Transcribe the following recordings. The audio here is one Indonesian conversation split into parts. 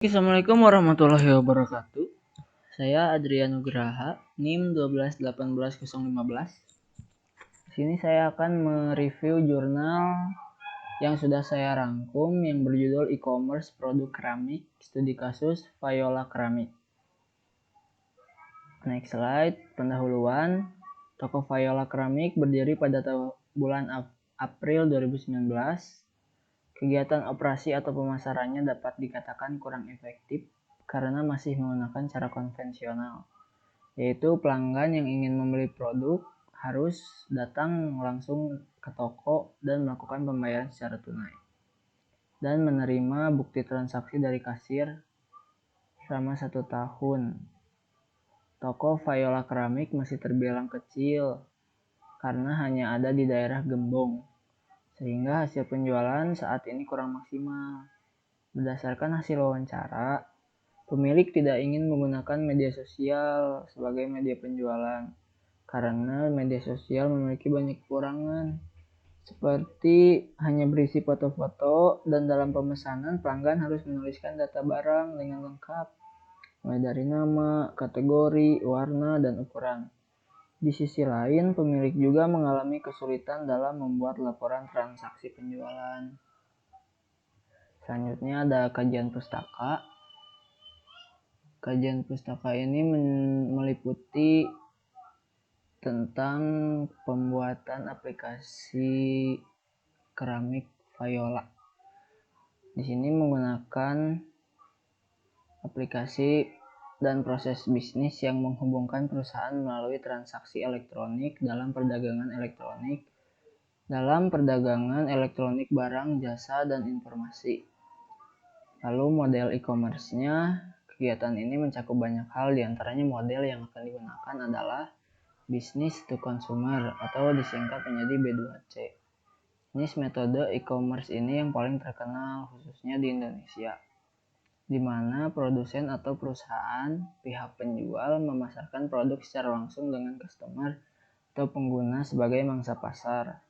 Assalamualaikum warahmatullahi wabarakatuh. Saya Adrian Nugraha, NIM 1218015. Di sini saya akan mereview jurnal yang sudah saya rangkum yang berjudul E-commerce Produk Keramik, Studi Kasus Viola Keramik. Next slide, pendahuluan. Toko Viola Keramik berdiri pada bulan April 2019. Kegiatan operasi atau pemasarannya dapat dikatakan kurang efektif karena masih menggunakan cara konvensional, yaitu pelanggan yang ingin membeli produk harus datang langsung ke toko dan melakukan pembayaran secara tunai dan menerima bukti transaksi dari kasir selama 1 tahun. Toko Viola Keramik masih terbilang kecil karena hanya ada di daerah Gembong, sehingga hasil penjualan saat ini kurang maksimal. Berdasarkan hasil wawancara, pemilik tidak ingin menggunakan media sosial sebagai media penjualan karena media sosial memiliki banyak kekurangan, seperti hanya berisi foto-foto dan dalam pemesanan pelanggan harus menuliskan data barang dengan lengkap, mulai dari nama, kategori, warna, dan ukuran. Di sisi lain, pemilik juga mengalami kesulitan dalam membuat laporan transaksi penjualan. Selanjutnya ada kajian pustaka. Kajian pustaka ini meliputi tentang pembuatan aplikasi keramik Viola. Di sini menggunakan aplikasi dan proses bisnis yang menghubungkan perusahaan melalui transaksi elektronik dalam perdagangan elektronik barang, jasa, dan informasi. Lalu model e-commerce-nya, kegiatan ini mencakup banyak hal, diantaranya model yang akan digunakan adalah business to consumer atau disingkat menjadi B2C. Jenis metode e-commerce ini yang paling terkenal khususnya di Indonesia, di mana produsen atau perusahaan pihak penjual memasarkan produk secara langsung dengan customer atau pengguna sebagai mangsa pasar.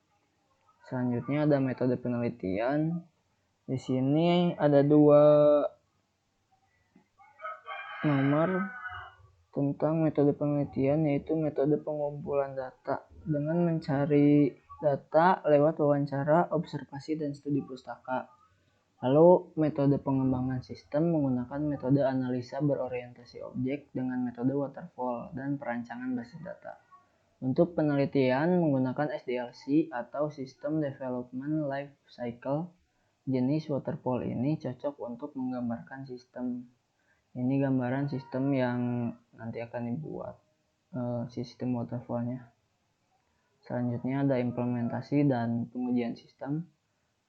Selanjutnya ada metode penelitian. Di sini ada 2 nomor tentang metode penelitian, yaitu metode pengumpulan data dengan mencari data lewat wawancara, observasi, dan studi pustaka. Lalu metode pengembangan sistem menggunakan metode analisa berorientasi objek dengan metode waterfall dan perancangan basis data. Untuk penelitian menggunakan SDLC atau System Development Life Cycle. Jenis waterfall ini cocok untuk menggambarkan sistem. Ini gambaran sistem yang nanti akan dibuat, sistem waterfallnya. Selanjutnya ada implementasi dan pengujian sistem.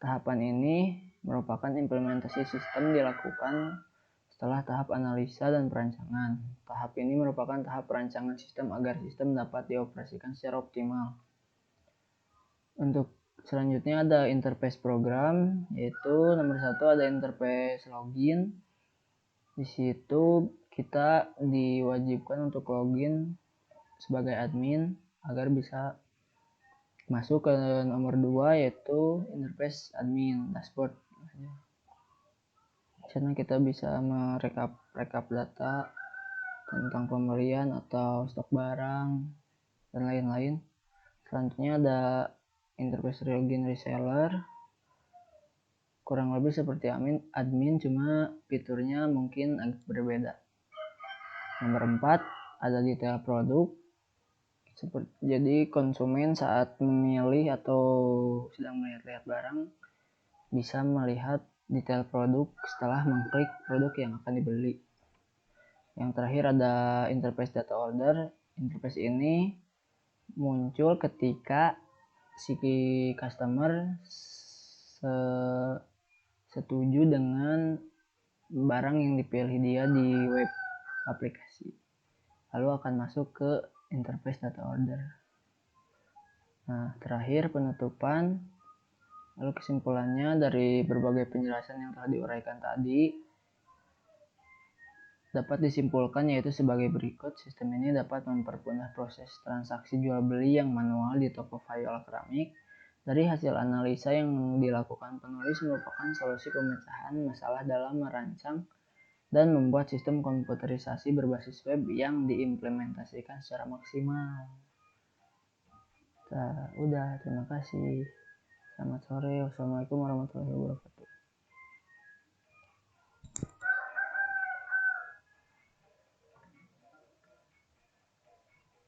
Tahapan ini merupakan implementasi sistem dilakukan setelah tahap analisa dan perancangan. Tahap ini merupakan tahap perancangan sistem agar sistem dapat dioperasikan secara optimal. Untuk selanjutnya ada interface program, yaitu nomor 1 ada interface login. Di situ kita diwajibkan untuk login sebagai admin agar bisa masuk ke nomor 2, yaitu interface admin dashboard. Di sana kita bisa merekap data tentang pembelian atau stok barang dan lain-lain. Selanjutnya ada interface login reseller, kurang lebih seperti admin, cuma fiturnya mungkin agak berbeda. Nomor 4 ada detail produk. Jadi konsumen saat memilih atau sedang melihat-lihat barang bisa melihat detail produk setelah mengklik produk yang akan dibeli. Yang terakhir ada interface data order. Interface ini muncul ketika si customer setuju dengan barang yang dipilih dia di web aplikasi, lalu akan masuk ke interface data order. Nah, terakhir penutupan. Lalu kesimpulannya dari berbagai penjelasan yang telah diuraikan tadi dapat disimpulkan yaitu sebagai berikut. Sistem ini dapat mempermudah proses transaksi jual beli yang manual di toko Viola Keramik. Dari hasil analisa yang dilakukan penulis merupakan solusi pemecahan masalah dalam merancang dan membuat sistem komputerisasi berbasis web yang diimplementasikan secara maksimal. Udah, terima kasih. Selamat sore. Wassalamualaikum warahmatullahi wabarakatuh.